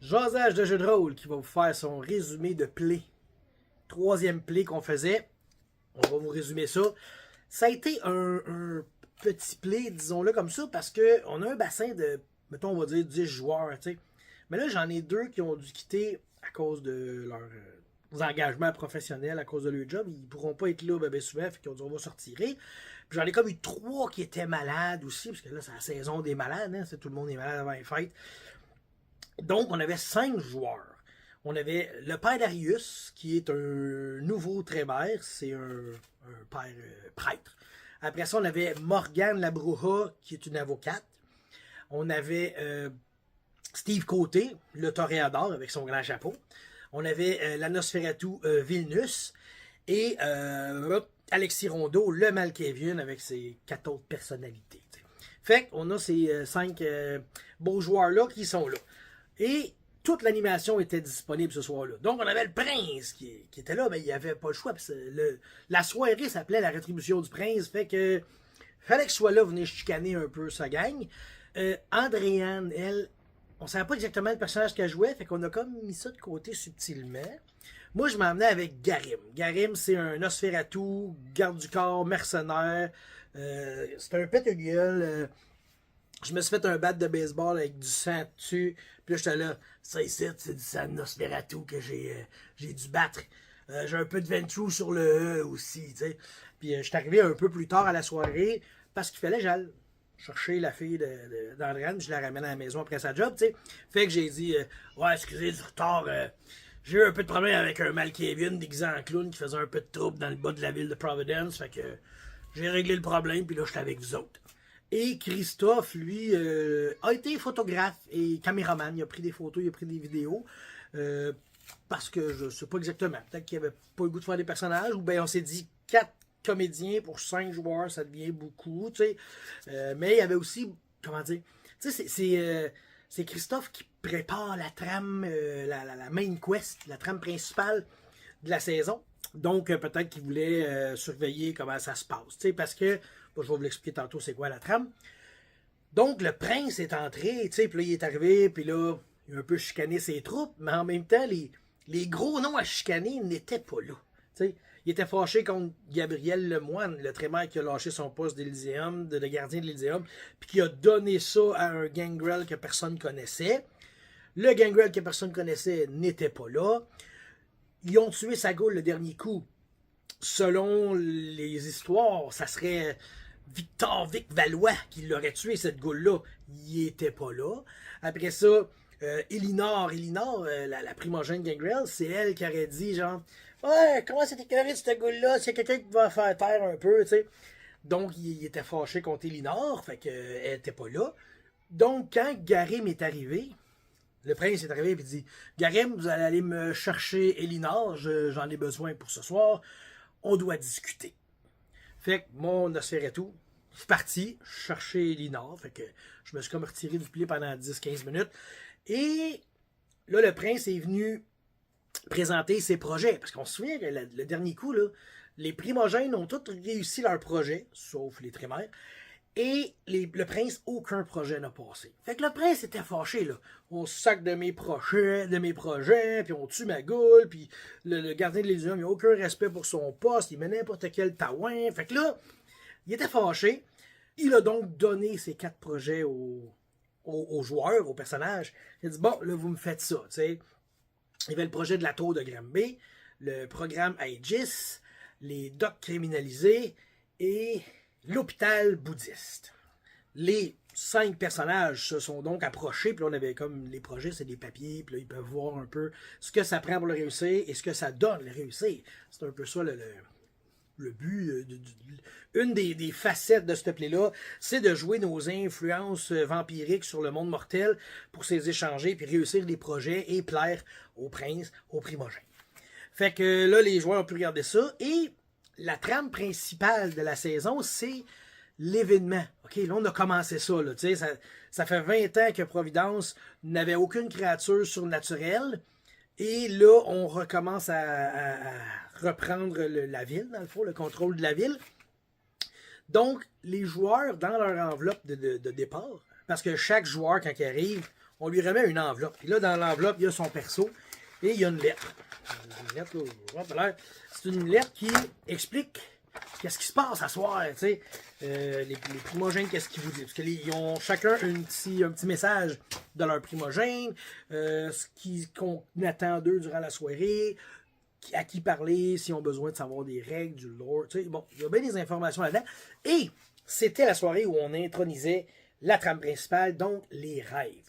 Jasage de jeu de rôle qui va vous faire son résumé de play. Troisième play qu'on faisait. On va vous résumer ça. Ça a été un petit play, disons-le comme ça, parce qu'on a un bassin de, mettons, on va dire 10 joueurs, tu sais. Mais là, j'en ai deux qui ont dû quitter à cause de leurs engagements professionnels, à cause de leur job. Ils ne pourront pas être là ben souvent, fait qu'ils ont dit on va se retirer. Puis j'en ai comme eu trois qui étaient malades aussi, parce que là, c'est la saison des malades, hein, tout le monde est malade avant les fêtes. Donc, on avait 5 joueurs. On avait le père Darius, qui est un nouveau Trébert, c'est un père prêtre. Après ça, on avait Morgane Labrouha, qui est une avocate. On avait Steve Côté, le toréador, avec son grand chapeau. On avait la Nosferatu Vilnus. Et Alexis Rondeau, le Malkavian, avec ses 4 autres personnalités. T'sais. Fait qu'on a ces 5 beaux joueurs-là qui sont là. Et toute l'animation était disponible ce soir-là. Donc, on avait le prince qui était là, mais il n'y avait pas le choix. La soirée s'appelait la rétribution du prince. Fait que fallait que je sois là, venir chicaner un peu sa gang. Andréane, elle, on ne savait pas exactement le personnage qu'elle jouait, fait qu'on a comme mis ça de côté subtilement. Moi, je m'emmenais avec Garim. Garim, c'est un Nosferatu, garde du corps, mercenaire. C'est un pète-gueule. Je me suis fait un bat de baseball avec du sang dessus. Puis là, j'étais là, ça ici, c'est du sang de Nosferatu que j'ai dû battre. J'ai un peu de Ventrue sur le E aussi, tu sais. Puis je suis arrivé un peu plus tard à la soirée parce qu'il fallait que j'aille chercher la fille d'Andréane, je la ramène à la maison après sa job, tu sais. Fait que j'ai dit, ouais, excusez du retard, j'ai eu un peu de problème avec un Malkavian déguisé en clown qui faisait un peu de trouble dans le bas de la ville de Providence, fait que j'ai réglé le problème, puis là, j'étais avec vous autres. Et Christophe, lui, a été photographe et caméraman. Il a pris des photos, il a pris des vidéos. Parce que je ne sais pas exactement. Peut-être qu'il n'avait pas le goût de faire des personnages. Ou bien on s'est dit 4 comédiens pour 5 joueurs, ça devient beaucoup. Tu sais. Mais il y avait aussi, comment dire, tu sais, c'est Christophe qui prépare la trame, la main quest, la trame principale de la saison. Donc, peut-être qu'il voulait surveiller comment ça se passe. Tu sais, parce que, bon, je vais vous l'expliquer tantôt c'est quoi la trame. Donc, le prince est entré, tu sais, puis là, il est arrivé, puis là, il a un peu chicané ses troupes, mais en même temps, les gros noms à chicaner n'étaient pas là. Tu sais, il était fâché contre Gabriel Lemoine, le trémaire qui a lâché son poste d'Elyséum, de gardien de l'Elyséum, puis qui a donné ça à un gangrel que personne connaissait. Le gangrel que personne connaissait n'était pas là. Ils ont tué Sagoul le dernier coup. Selon les histoires, ça serait Victor Vic Valois qui l'aurait tué, cette goule-là. Il était pas là. Après ça, Elinor, la primogène Gangrel, c'est elle qui aurait dit genre ouais, comment c'est écœuré de cette goule-là? C'est quelqu'un qui va faire taire un peu, tu sais. Donc, il était fâché contre Elinor, fait qu'elle était pas là. Donc, quand Garim est arrivé, le prince est arrivé et dit Garim, vous allez aller me chercher Elinor, j'en ai besoin pour ce soir. On doit discuter. Fait que mon Nosferatu, je suis parti chercher Elinor. Fait que je me suis comme retiré du pied pendant 10-15 minutes. Et là, le prince est venu présenter ses projets. Parce qu'on se souvient que le dernier coup, là, les primogènes ont tous réussi leur projet, sauf les trémères. Et le prince, aucun projet n'a passé. Fait que le prince était fâché, là. On se sac de mes projets, puis on tue ma goule, puis le gardien de l'Elysium, il n'a aucun respect pour son poste, il met n'importe quel taouin. Fait que là, il était fâché. Il a donc donné ses 4 projets aux joueurs, aux personnages. Il a dit, bon, là, vous me faites ça, tu sais. Il y avait le projet de la tour de Granby, le programme Aegis, les docks criminalisés et l'hôpital bouddhiste. Les 5 personnages se sont donc approchés, puis là, on avait comme les projets, c'est des papiers, puis là, ils peuvent voir un peu ce que ça prend pour le réussir et ce que ça donne le réussir. C'est un peu ça le but. Une des facettes de ce play-là, c'est de jouer nos influences vampiriques sur le monde mortel pour s'les échanger, puis réussir des projets et plaire aux princes, aux primogènes. Fait que là, les joueurs ont pu regarder ça, et la trame principale de la saison, c'est l'événement. OK, là, on a commencé ça. Là, ça fait 20 ans que Providence n'avait aucune créature surnaturelle. Et là, on recommence à reprendre la ville, dans le fond, le contrôle de la ville. Donc, les joueurs, dans leur enveloppe de départ, parce que chaque joueur, quand il arrive, on lui remet une enveloppe. Puis là, dans l'enveloppe, il y a son perso et il y a une lettre. Une lettre, là, c'est une lettre qui explique qu'est-ce qui se passe à soir, tu sais. Les primogènes, qu'est-ce qu'ils vous disent? Parce qu'ils ont chacun un petit message de leur primogène, qu'on attend d'eux durant la soirée, à qui parler, s'ils ont besoin de savoir des règles, du lore, tu sais. Bon, il y a bien des informations là-dedans. Et c'était la soirée où on intronisait la trame principale, donc les rêves.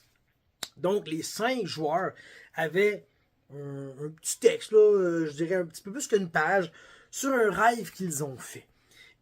Donc, les 5 joueurs avaient un petit texte, là, je dirais un petit peu plus qu'une page, sur un rêve qu'ils ont fait.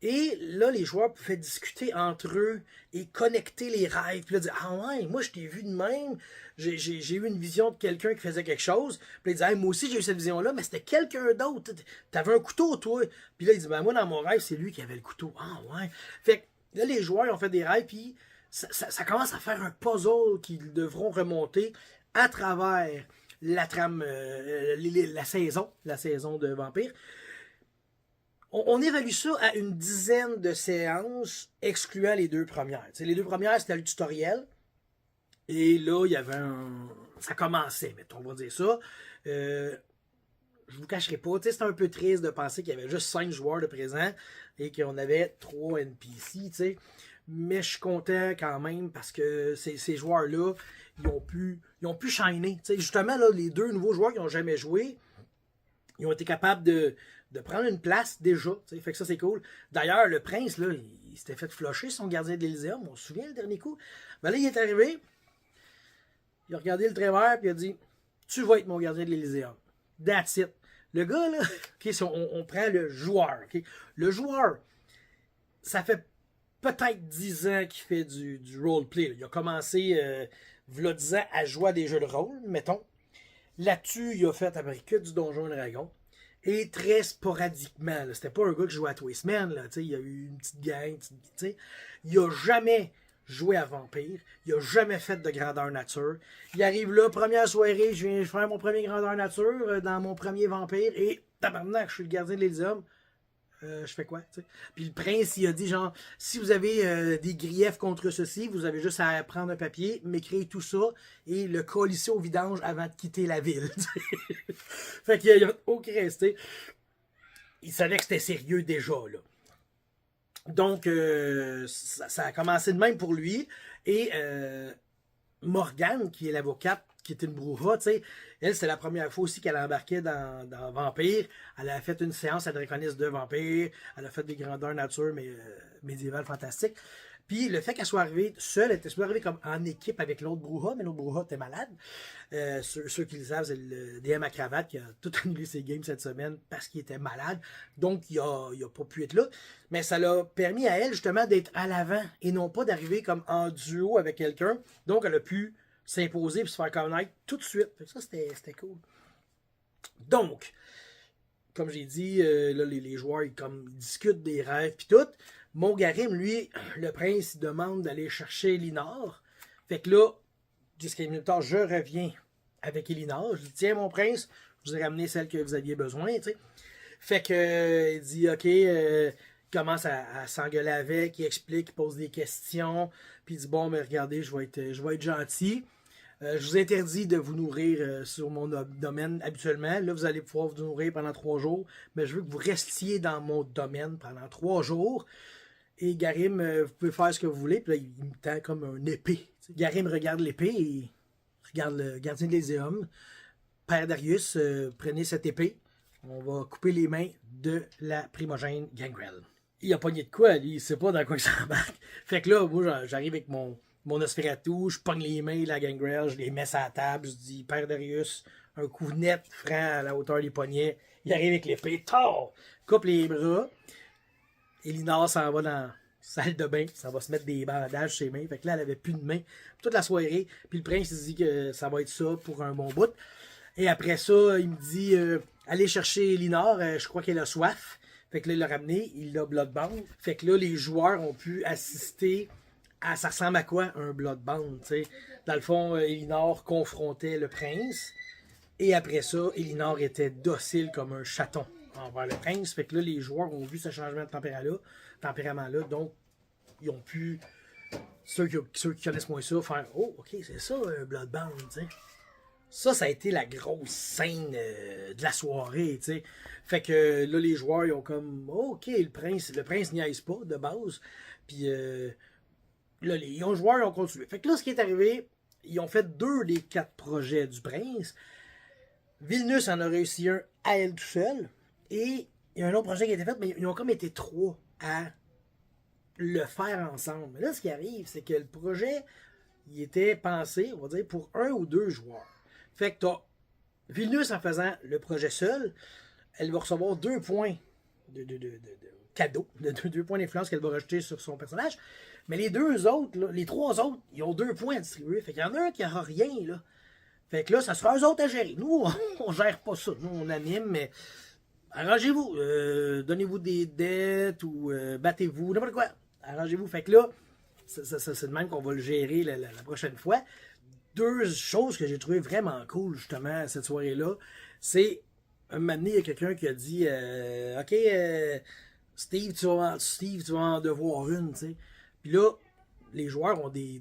Et là, les joueurs pouvaient discuter entre eux et connecter les rêves. Puis là, dire, ah ouais, moi je t'ai vu de même, j'ai eu une vision de quelqu'un qui faisait quelque chose. Puis là, il disait, hey, moi aussi j'ai eu cette vision-là, mais c'était quelqu'un d'autre. T'avais un couteau, toi. Puis là, il dit, ben moi dans mon rêve, c'est lui qui avait le couteau. Ah ouais. Fait que là, les joueurs ont fait des rêves, puis ça commence à faire un puzzle qu'ils devront remonter à travers la trame, la saison de Vampire. On évalue ça à une dizaine de séances, excluant les 2 premières. T'sais, les 2 premières, c'était le tutoriel. Et là, il y avait ça commençait, mettons, on va dire ça. Je vous cacherai pas, c'était un peu triste de penser qu'il y avait juste 5 joueurs de présent et qu'on avait 3 NPC, t'sais. Mais je suis content quand même parce que ces joueurs-là, ils ont pu shiner. T'sais, justement, là, les 2 nouveaux joueurs qui n'ont jamais joué, ils ont été capables de prendre une place déjà. T'sais. Fait que ça, c'est cool. D'ailleurs, le prince, là, il s'était fait flusher son gardien de l'Elyséum. On se souvient le dernier coup. Ben là, il est arrivé. Il a regardé le travers et il a dit, tu vas être mon gardien de l'Elyséum. That's it. Le gars, là, okay, si on prend le joueur. Okay? Le joueur, ça fait peut-être 10 ans qu'il fait du roleplay. Là. Il a commencé, v'là 10 ans, à jouer à des jeux de rôle, mettons. Là-dessus, il a fait à peu près que du Donjon et Dragon. Et très sporadiquement. C'était pas un gars qui jouait à tous les semaines. Là, il y a eu une petite gang. Il a jamais joué à Vampire. Il a jamais fait de grandeur nature. Il arrive là, première soirée, je viens faire mon premier grandeur nature dans mon premier Vampire. Et tabarnak, je suis le gardien de l'Elyséum. Je fais quoi, t'sais? Puis le prince, il a dit genre, si vous avez des griefs contre ceci, vous avez juste à prendre un papier, m'écrire tout ça et le colisser au vidange avant de quitter la ville. Fait qu'il a aucun resté. Il savait que c'était sérieux déjà, là. Donc, ça a commencé de même pour lui. Et Morgane, qui est l'avocate, qui est une brouhaha, tu sais, elle, c'est la première fois aussi qu'elle embarquait dans Vampire. Elle a fait une séance à Draconis de Vampire. Elle a fait des grandeurs nature, mais médiévales fantastiques. Puis le fait qu'elle soit arrivée seule, elle était soit arrivée comme en équipe avec l'autre brouhaha, mais l'autre brouhaha était malade. Ceux qui le savent, c'est le DM à cravate qui a tout annulé ses games cette semaine parce qu'il était malade. Donc, il a pas pu être là. Mais ça l'a permis à elle, justement, d'être à l'avant et non pas d'arriver comme en duo avec quelqu'un. Donc, elle a pu s'imposer et se faire connaître tout de suite. Ça, c'était cool. Donc, comme j'ai dit, là, les joueurs, ils discutent des rêves puis tout. Mongarim, lui, le prince, il demande d'aller chercher Elinor. Fait que là, 10 minutes plus tard, je reviens avec Elinor. Je dis, tiens, mon prince, je vous ai ramené celle que vous aviez besoin, tu sais. Fait que, il dit, OK, il commence à s'engueuler avec, il explique, il pose des questions, puis il dit, bon, mais regardez, je vais être gentil. Je vous interdis de vous nourrir sur mon domaine habituellement. Là, vous allez pouvoir vous nourrir pendant 3 jours, mais je veux que vous restiez dans mon domaine pendant 3 jours. Et Garim, vous pouvez faire ce que vous voulez. Puis là, il me tend comme un épée. Garim regarde l'épée et regarde le gardien de l'Elyséum. Père Darius, prenez cette épée. On va couper les mains de la primogène Gangrel. Il a pogné de quoi, lui? Il sait pas dans quoi il s'embarque. Fait que là, moi, j'arrive avec mon Nosferatu, je pogne les mains de la Gangrel, je les mets sur la table, je dis, Père Darius, un coup net, franc à la hauteur des poignets. Il arrive avec l'épée, tard, coupe les bras. Elinor s'en va dans la salle de bain, ça va se mettre des bandages sur ses mains. Fait que là, elle avait plus de mains toute la soirée. Puis le prince, il se dit que ça va être ça pour un bon bout. Et après ça, il me dit, allez chercher Elinor, je crois qu'elle a soif. Fait que là, il l'a ramené, il l'a bloodbound. Fait que là, les joueurs ont pu assister à, ça ressemble à quoi, un bloodbound, tu sais. Dans le fond, Elinor confrontait le prince. Et après ça, Elinor était docile comme un chaton envers le prince. Fait que là, les joueurs ont vu ce changement de tempérament-là. Donc, ils ont pu ceux qui connaissent moins ça, faire oh, ok, c'est ça, Bloodbound, tu sais. Ça a été la grosse scène de la soirée, tu sais. Fait que là, les joueurs, ils ont comme, oh, ok, le prince niaise pas de base. Puis là, les joueurs, ils ont continué. Fait que là, ce qui est arrivé, ils ont fait 2 des 4 projets du prince. Vilnius en a réussi un à elle tout seul. Et il y a un autre projet qui a été fait, mais ils ont comme été 3 à le faire ensemble. Mais là, ce qui arrive, c'est que le projet, il était pensé, on va dire, pour 1 ou 2 joueurs. Fait que t'as Vilnius en faisant le projet seul, elle va recevoir 2 points de cadeau, 2 points d'influence qu'elle va rajouter sur son personnage. Mais les 2 autres, là, les 3 autres, ils ont 2 points à distribuer. Fait qu'il y en a un qui n'aura rien, là. Fait que là, ça sera eux autres à gérer. Nous, on gère pas ça. Nous, on anime, mais arrangez-vous. Donnez-vous des dettes ou battez-vous, n'importe quoi. Arrangez-vous. Fait que là, c'est de même qu'on va le gérer la prochaine fois. 2 choses que j'ai trouvé vraiment cool, justement, cette soirée-là, c'est un moment donné, il y a quelqu'un qui a dit OK, Steve, tu vas en devoir une, tu sais. Puis là, les joueurs ont des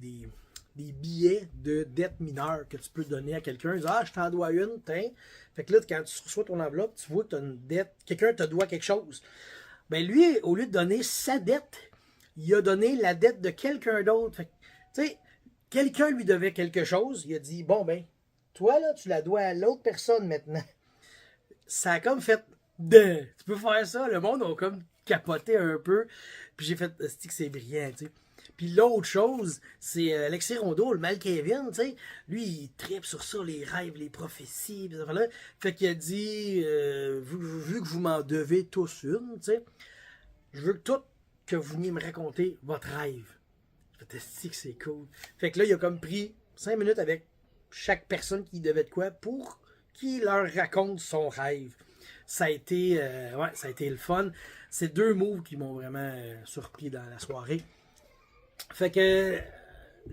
billets de dette mineure que tu peux donner à quelqu'un. Ils disent ah, je t'en dois une, tiens. Fait que là, quand tu reçois ton enveloppe, tu vois que tu as une dette, quelqu'un te doit quelque chose. Ben lui, au lieu de donner sa dette, il a donné la dette de quelqu'un d'autre. Fait que, tu sais, quelqu'un lui devait quelque chose. Il a dit bon, ben, toi, là, tu la dois à l'autre personne maintenant. Ça a comme fait tu peux faire ça. Le monde a comme capoté un peu. Puis j'ai fait, c'est brillant, tu sais. Puis l'autre chose, c'est Alexis Rondeau, le mal Kevin, tu sais. Lui, il tripe sur ça, les rêves, les prophéties, pis ça, là. Fait qu'il a dit, vu que vous m'en devez tous une, tu sais, je veux que vous veniez me raconter votre rêve. Je fait, que c'est cool. Fait que là, il a comme pris 5 minutes avec chaque personne qui devait de quoi pour qu'il leur raconte son rêve. Ça a été, ça a été le fun. C'est 2 moves qui m'ont vraiment surpris dans la soirée. Fait que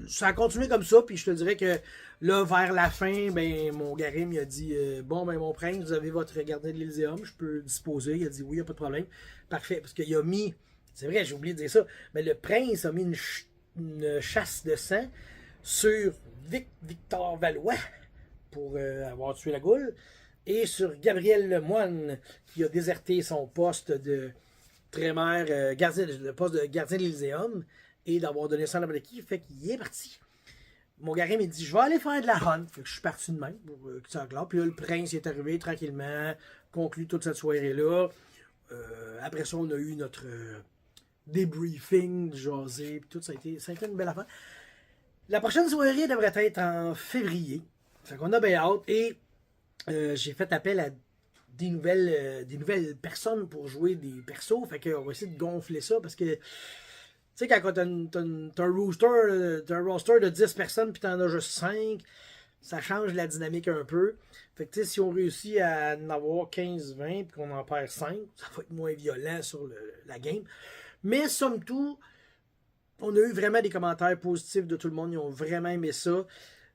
ça a continué comme ça, puis je te dirais que là, vers la fin, ben mon Garim il a dit bon ben mon prince, vous avez votre gardien de l'Elyséum, je peux disposer. Il a dit oui, il n'y a pas de problème. Parfait, parce qu'il a mis, c'est vrai, j'ai oublié de dire ça, mais le prince a mis une chasse de sang sur Victor Valois pour avoir tué la goule, et sur Gabriel Lemoine qui a déserté son poste de trémère, le poste de gardien de l'Elyséum, et d'avoir donné ça à n'importe qui, fait qu'il est parti. Mon Garim, il dit, je vais aller faire de la hunt. Fait que je suis parti de même pour que ça clare. Puis là, le prince est arrivé tranquillement, conclut toute cette soirée-là. Après ça, on a eu notre débriefing, jasé, puis tout, ça a été une belle affaire. La prochaine soirée devrait être en février. Fait qu'on a bien hâte. Et j'ai fait appel à des nouvelles personnes pour jouer des persos. Fait qu'on va essayer de gonfler ça parce que tu sais, quand t'as un roster de 10 personnes puis t'en as juste 5, ça change la dynamique un peu. Fait que tu sais, si on réussit à en avoir 15-20 puis qu'on en perd 5, ça va être moins violent sur la game. Mais somme toute, on a eu vraiment des commentaires positifs de tout le monde. Ils ont vraiment aimé ça.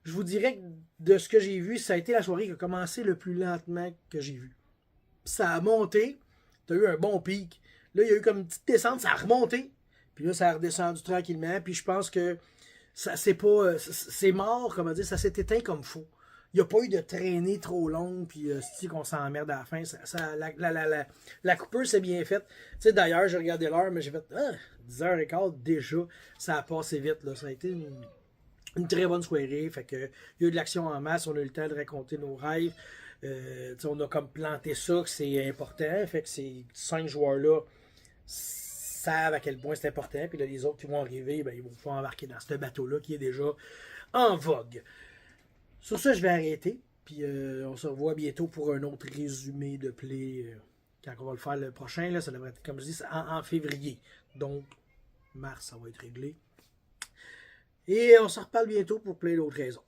Je vous dirais que de ce que j'ai vu, ça a été la soirée qui a commencé le plus lentement que j'ai vu. Ça a monté. T'as eu un bon pic. Là, il y a eu comme une petite descente. Ça a remonté. Puis là, ça a redescendu tranquillement. Puis je pense que ça c'est pas. C'est mort, comment dire, ça s'est éteint comme faux. Il n'y a pas eu de traînée trop longue, puis c'est qu'on s'emmerde à la fin. La coupeuse s'est bien faite. Tu sais, d'ailleurs, j'ai regardé l'heure, mais j'ai fait 10h15 déjà. Ça a passé vite, là. Ça a été une très bonne soirée. Fait que il y a eu de l'action en masse, on a eu le temps de raconter nos rêves. On a comme planté ça, que c'est important. Fait que ces 5 joueurs-là savent à quel point c'est important. Puis là, les autres qui vont arriver, ben, ils vont pouvoir embarquer dans ce bateau-là qui est déjà en vogue. Sur ça, je vais arrêter. Puis on se revoit bientôt pour un autre résumé de play. Quand on va le faire le prochain, là, ça devrait être, comme je dis, en février. Donc, mars, ça va être réglé. Et on se reparle bientôt pour plein d'autres raisons.